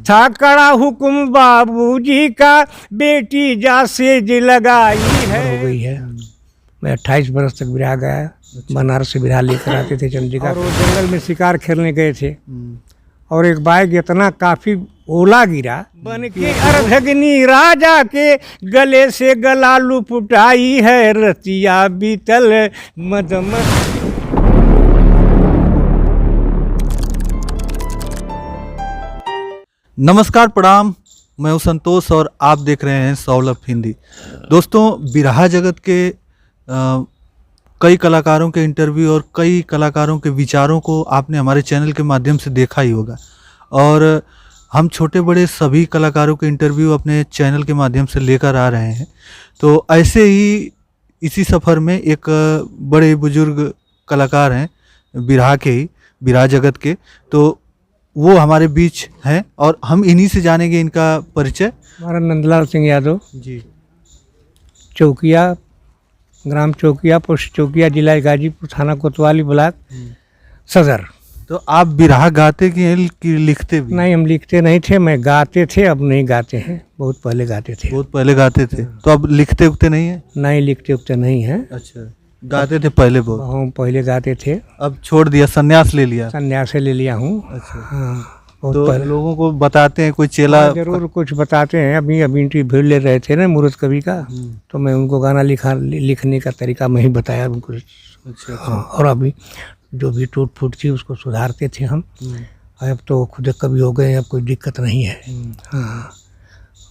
था कड़ा हुक्म बाबूजी का, बेटी जा सेज लगाई है। हो गई है। मैं 28 बरस तक बिरहा गया। बनारस से बिरहा लेकर आते थे चंद्रिका, और वो जंगल में शिकार खेलने गए थे, और एक बाइक इतना काफी ओला गिरा, बन के अर्धग्नि राजा के गले से गला लुपटाई है, रतिया बीतल मदमस्त। नमस्कार, प्रणाम। मैं हूं संतोष और आप देख रहे हैं सौलभ हिंदी। दोस्तों, बिरहा जगत के कई कलाकारों के इंटरव्यू और कई कलाकारों के विचारों को आपने हमारे चैनल के माध्यम से देखा ही होगा, और हम छोटे बड़े सभी कलाकारों के इंटरव्यू अपने चैनल के माध्यम से लेकर आ रहे हैं। तो ऐसे ही इसी सफ़र में एक बड़े बुजुर्ग कलाकार हैं बिरहा जगत के, तो वो हमारे बीच हैं और हम इन्हीं से जानेंगे इनका परिचय। हमारा नंदलाल सिंह यादव जी, चौकिया, ग्राम चौकिया, पोस्ट चौकिया, जिला गाजीपुर, थाना कोतवाली, ब्लॉक सदर। तो आप बिरहा गाते कि लिखते भी? नहीं, हम लिखते नहीं थे, मैं गाते थे, अब नहीं गाते हैं, बहुत पहले गाते थे। बहुत पहले गाते थे, तो अब लिखते उखते नहीं है? नहीं, लिखते उखते नहीं है। अच्छा, गाते थे पहले बहुत? हम पहले गाते थे, अब छोड़ दिया, संन्यास ले लिया? संन्यास ले लिया हूँ। अच्छा, हाँ, बहुत तो पहले। लोगों को बताते हैं, कोई चेला? हाँ, जरूर कुछ बताते हैं। अभी इंटरव्यू ले रहे थे ना मुरुद कवि का, तो मैं उनको गाना लिखने का तरीका मैं ही बताया उनको। अच्छा, हाँ, और अभी जो भी टूट फूट थी उसको सुधारते थे हम। अब तो खुद कवि हो गए, अब कोई दिक्कत नहीं है। हाँ,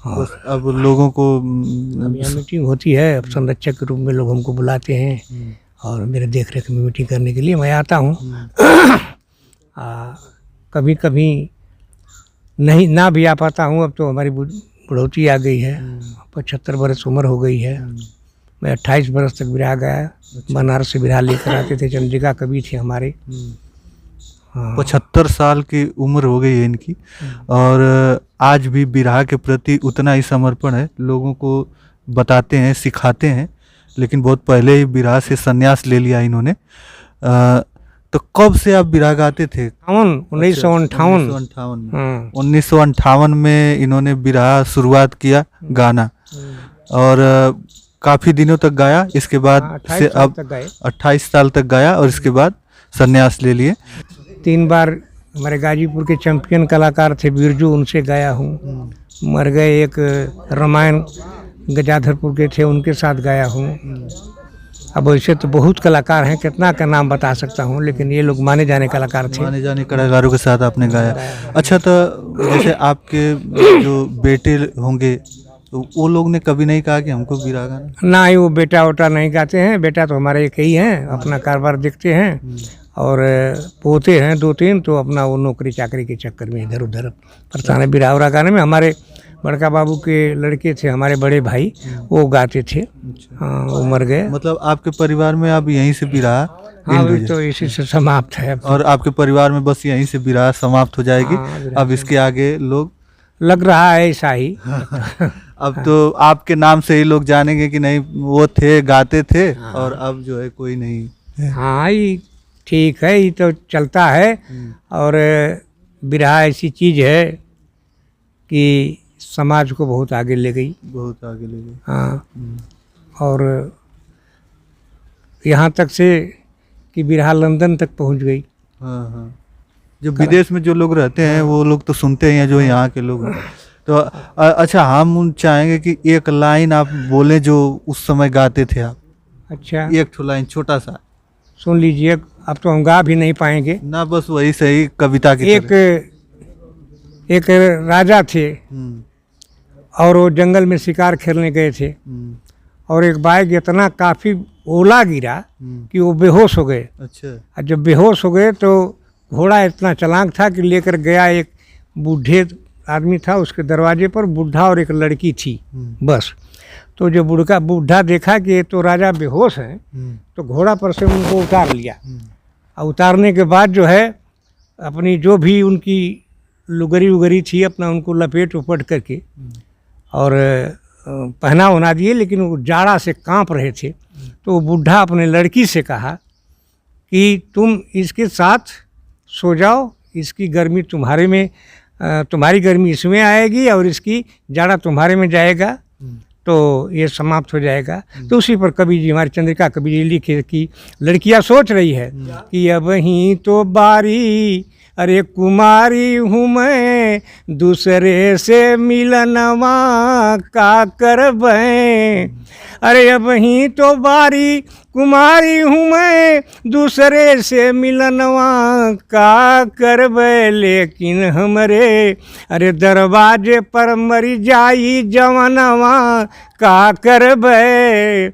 और अब लोगों को अब यहाँ मीटिंग होती है, अब संरक्षक के रूप में लोग हमको बुलाते हैं, और मेरे देख रेख में मीटिंग करने के लिए मैं आता हूँ। कभी कभी नहीं ना भी आ पाता हूँ। अब तो हमारी बुढ़ौती आ गई है, 75 बरस उम्र हो गई है। मैं 28 बरस तक बिरहा गया। बनारस से बिरहा लेकर आते थे, चंद्रिका कवि थे हमारे। हाँ, 75 साल की उम्र हो गई है इनकी, और आज भी बिरहा के प्रति उतना ही समर्पण है। लोगों को बताते हैं, सिखाते हैं, लेकिन बहुत पहले ही बिरहा से संन्यास ले लिया इन्होंने। तो कब से आप बिरहा गाते थे? 1958 में 1958 में इन्होंने बिरहा शुरुआत किया गाना, और काफ़ी दिनों तक गाया। इसके बाद से अब 28 साल तक गाया, और इसके बाद संन्यास ले लिए। 3 बार हमारे गाजीपुर के चैंपियन कलाकार थे बिरजू, उनसे गाया हूँ। मर गए एक रामायण गजाधरपुर के थे, उनके साथ गाया हूँ। अब वैसे तो बहुत कलाकार हैं, कितना का नाम बता सकता हूँ, लेकिन ये लोग माने जाने कलाकार थे। माने जाने कलाकारों के साथ आपने गाया। अच्छा, तो जैसे आपके जो बेटे होंगे, तो वो लोग ने कभी नहीं कहा कि हमको बिरहा गाना? ना ही वो बेटा वोटा नहीं गाते हैं। बेटा तो हमारे एक ही हैं, अपना कारोबार देखते हैं, और पोते हैं 2-3, तो अपना वो नौकरी चाकरी के चक्कर में इधर उधर परेशान है। बिरहा उरा गाने में हमारे बड़का बाबू के लड़के थे, हमारे बड़े भाई, वो गाते थे। हाँ, वो मर गए। मतलब आपके परिवार में अब यहीं से बिरहा? हाँ, तो इसी से समाप्त है। और आपके परिवार में बस यहीं से बिरहा समाप्त हो जाएगी? हाँ, अब इसके आगे लोग, लग रहा है ऐसा ही। अब तो आपके नाम से ही लोग जानेंगे कि नहीं वो थे, गाते थे, और अब जो है कोई नहीं। हाँ, ये ठीक है, ये तो चलता है। और बिरहा ऐसी चीज़ है कि समाज को बहुत आगे ले गई, बहुत आगे ले गई। हाँ, और यहाँ तक से कि बिरहा लंदन तक पहुँच गई। हाँ हाँ, जो विदेश में जो लोग रहते हैं वो लोग तो सुनते हैं, जो यहाँ के लोग हैं। तो अच्छा, हम चाहेंगे कि एक लाइन आप बोले जो उस समय गाते थे आप। अच्छा, एक ठो लाइन छोटा सा सुन लीजिए। अब तो हम गा भी नहीं पाएंगे ना, बस वही सही कविता की एक राजा थे, और वो जंगल में शिकार खेलने गए थे, और एक बाइक इतना काफ़ी ओला गिरा कि वो बेहोश हो गए। अच्छा, और जब बेहोश हो गए तो घोड़ा इतना चालाक था कि लेकर गया। एक बूढ़े आदमी था, उसके दरवाजे पर बूढ़ा और एक लड़की थी, बस। तो जो बूढ़ा देखा कि ये तो राजा बेहोश हैं, तो घोड़ा पर से उनको उतार लिया। और उतारने के बाद जो है अपनी जो भी उनकी लुगरी उगरी थी, अपना उनको लपेट उपट करके और पहना उना दिए, लेकिन वो जाड़ा से कांप रहे थे। तो बूढ़ा अपने लड़की से कहा कि तुम इसके साथ सो जाओ, इसकी गर्मी तुम्हारे में तुम्हारी गर्मी इसमें आएगी और इसकी जाड़ा तुम्हारे में जाएगा, तो ये समाप्त हो जाएगा। तो उसी पर कवि जी, हमारी चंद्रिका कवि जी लिखे कि लड़कियां सोच रही है कि अब ही तो बारी, अरे कुमारी हूँ मैं, दूसरे से मिलनवा का करबैं, अरे अब ही तो बारी, कुमारी हूँ मैं, दूसरे से मिलनवा का करबे, लेकिन हमरे अरे दरवाजे पर मरी जाई जवनवा का करबे।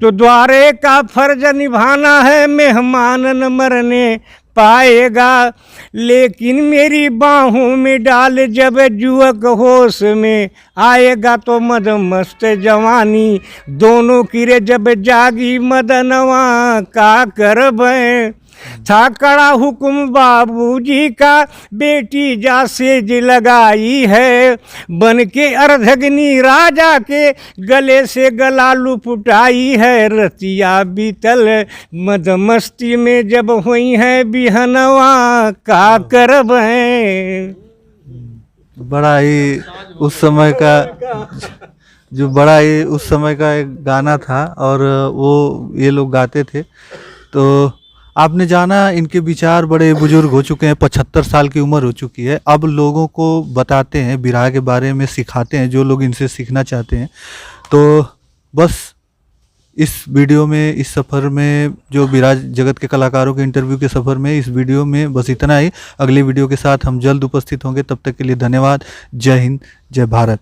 तो द्वारे का फर्ज निभाना है, मेहमान न मरने पाएगा, लेकिन मेरी बाहों में डाल जब जुअक होश में आएगा, तो मद मस्त जवानी दोनों किरे जब जागी मदनवा का करबैं। था कड़ा हुक्म बाबूजी का, बेटी जा सेज लगाई है, बन के अर्धग्नि राजा के गले से गला लुपटाई है, रतिया बीतल मद मस्ती में जब हुई है बिहनवा का करबैं। बड़ा ही उस समय का जो बड़ा ही उस समय का एक गाना था और वो ये लोग गाते थे। तो आपने जाना इनके विचार बड़े बुजुर्ग हो चुके हैं, 75 साल की उम्र हो चुकी है, अब लोगों को बताते हैं, बिरहा के बारे में सिखाते हैं जो लोग इनसे सीखना चाहते हैं। तो बस इस वीडियो में, इस सफ़र में, जो बिरहा जगत के कलाकारों के इंटरव्यू के सफ़र में, इस वीडियो में बस इतना ही। अगली वीडियो के साथ हम जल्द उपस्थित होंगे, तब तक के लिए धन्यवाद। जय हिंद, जय भारत।